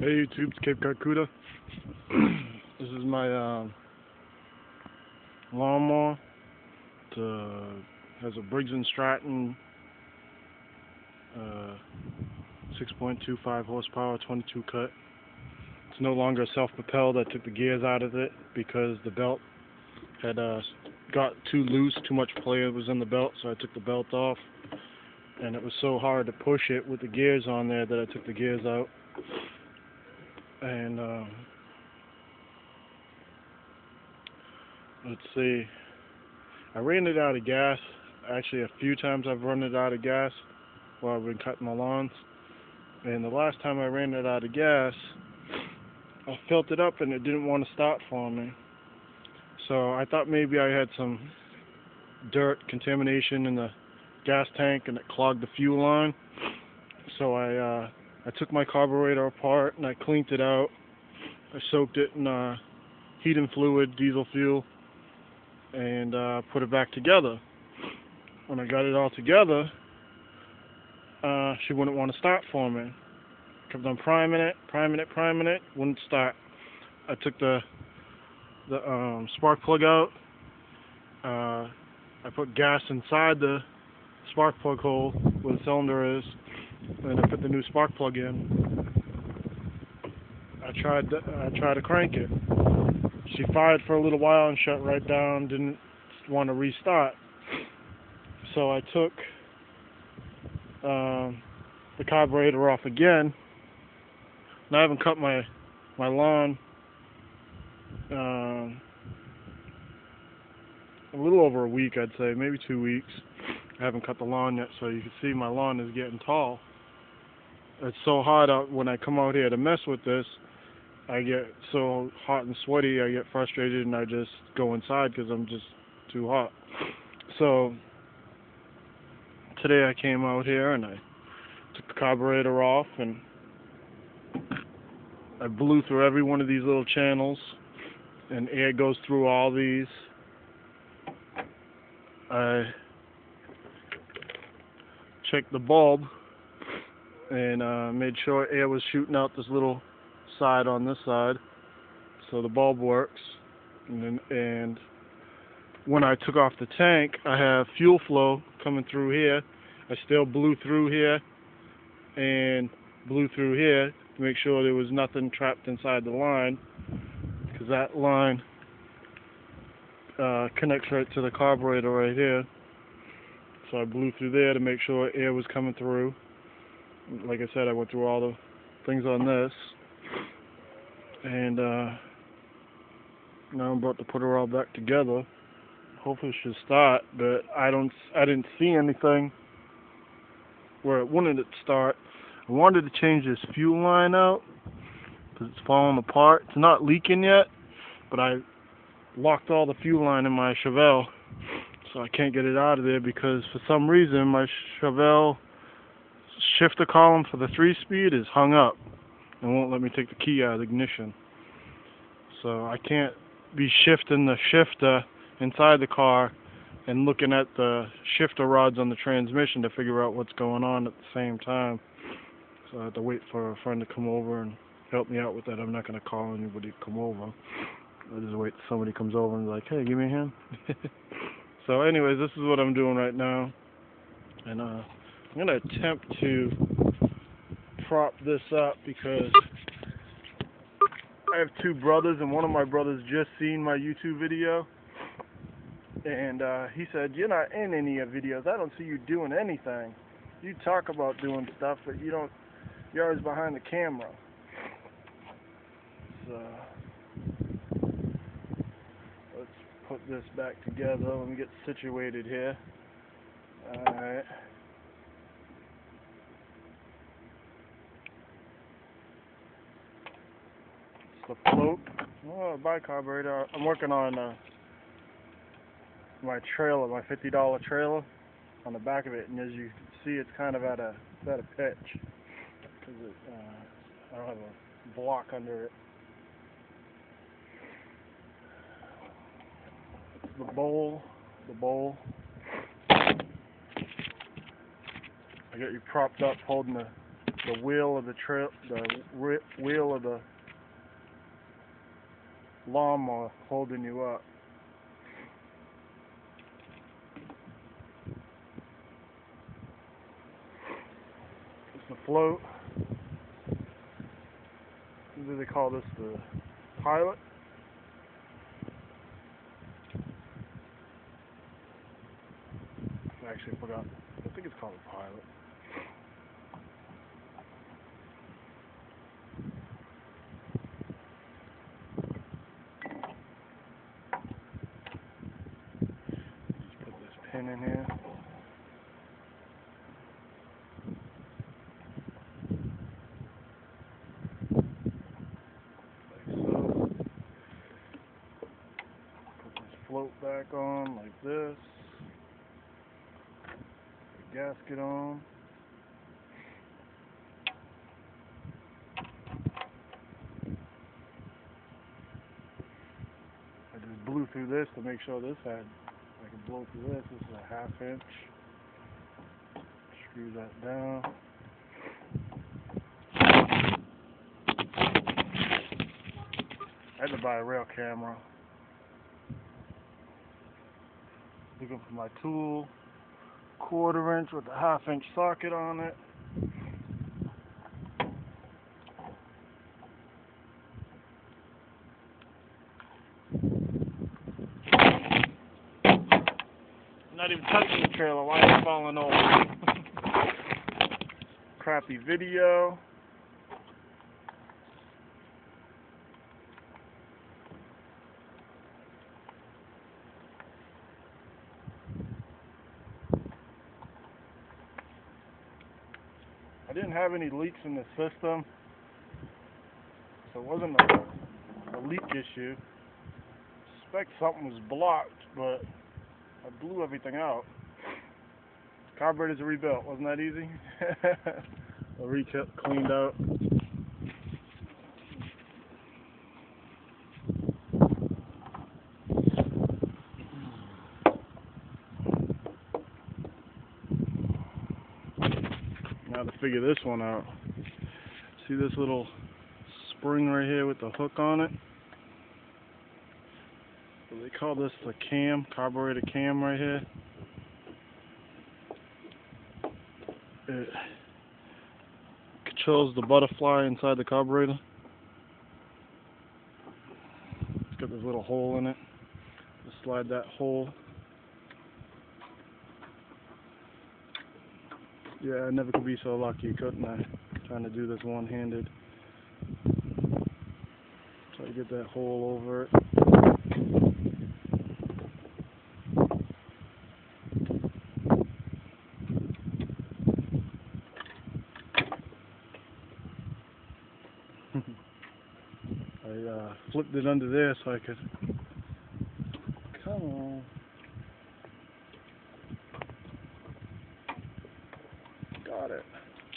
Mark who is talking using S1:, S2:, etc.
S1: Hey YouTube, it's Cape Carcuda. This is my lawnmower. It has a Briggs & Stratton 6.25 horsepower, 22 cut. It's no longer self-propelled. I took the gears out of it because the belt had got too loose, too much play was in the belt, so I took the belt off. And it was so hard to push it with the gears on there that I took the gears out. And let's see, I ran it out of gas. Actually, a few times I've run it out of gas while I've been cutting my lawns. And the last time I ran it out of gas, I filled it up and it didn't want to start for me. So I thought maybe I had some dirt contamination in the gas tank and it clogged the fuel line. So I took my carburetor apart and I cleaned it out. I soaked it in heating fluid, diesel fuel, and put it back together. When I got it all together, she wouldn't want to start for me. Kept on priming it, wouldn't start. I took the spark plug out. I put gas inside the spark plug hole where the cylinder is, and I put the new spark plug in. I tried to crank it. She fired for a little while and shut right down, didn't want to restart. So I took the carburetor off again. And I haven't cut my lawn a little over a week, I'd say, maybe 2 weeks. I haven't cut the lawn yet, so you can see my lawn is getting tall. It's so hot out when I come out here to mess with this. I get so hot and sweaty, I get frustrated and I just go inside because I'm just too hot. So today I came out here and I took the carburetor off and I blew through every one of these little channels, and air goes through all these. I checked the bulb and made sure air was shooting out this little side on this side, so the bulb works. And when I took off the tank, I have fuel flow coming through here. I still blew through here and blew through here to make sure there was nothing trapped inside the line, because that line connects right to the carburetor right here. So I blew through there to make sure air was coming through. Like I said, I went through all the things on this, and now I'm about to put her all back together. Hopefully it should start, but I didn't see anything where it wouldn't start. I wanted to change this fuel line out because it's falling apart. It's not leaking yet, but I locked all the fuel line in my Chevelle, so I can't get it out of there because for some reason my Chevelle shifter column for the 3-speed is hung up and won't let me take the key out of the ignition. So I can't be shifting the shifter inside the car and looking at the shifter rods on the transmission to figure out what's going on at the same time. So I have to wait for a friend to come over and help me out with that. I'm not going to call anybody to come over. I'll just wait till somebody comes over and be like, hey, give me a hand. So anyways, this is what I'm doing right now. And I'm going to attempt to prop this up because I have two brothers, and one of my brothers just seen my YouTube video. And he said, you're not in any of videos. I don't see you doing anything. You talk about doing stuff, but you're always behind the camera. So let's put this back together. Let me get situated here. Alright. It's the float. Oh, bye carburetor. I'm working on my trailer, my $50 trailer, on the back of it, and as you can see, it's kind of at a pitch because I don't have a block under it. It's the bowl. I got you propped up holding the the wheel of the wheel of the lawnmower holding you up. It's a float. What do they call this? The pilot? Actually, I forgot. I think it's called a pilot. Just put this pin in here. Like so. Put this float back on like this. Put the gasket on. I just blew through this to make sure this had, I can blow through this. This is a 1/2 inch. Screw that down. I had to buy a rail camera. Looking for my tool. 1/4 inch with a 1/2 inch socket on it. Not even touching the trailer, why is it falling over? Crappy video. I didn't have any leaks in the system, so it wasn't a leak issue. I suspect something was blocked, but I blew everything out. Carburetor's rebuilt, wasn't that easy? Cleaned out. Now to figure this one out. See this little spring right here with the hook on it? So they call this the cam, carburetor cam right here. It controls the butterfly inside the carburetor. It's got this little hole in it. Just slide that hole. Yeah, I never could be so lucky, couldn't I? Trying to do this one-handed. Try to get that hole over it. I flipped it under there so I could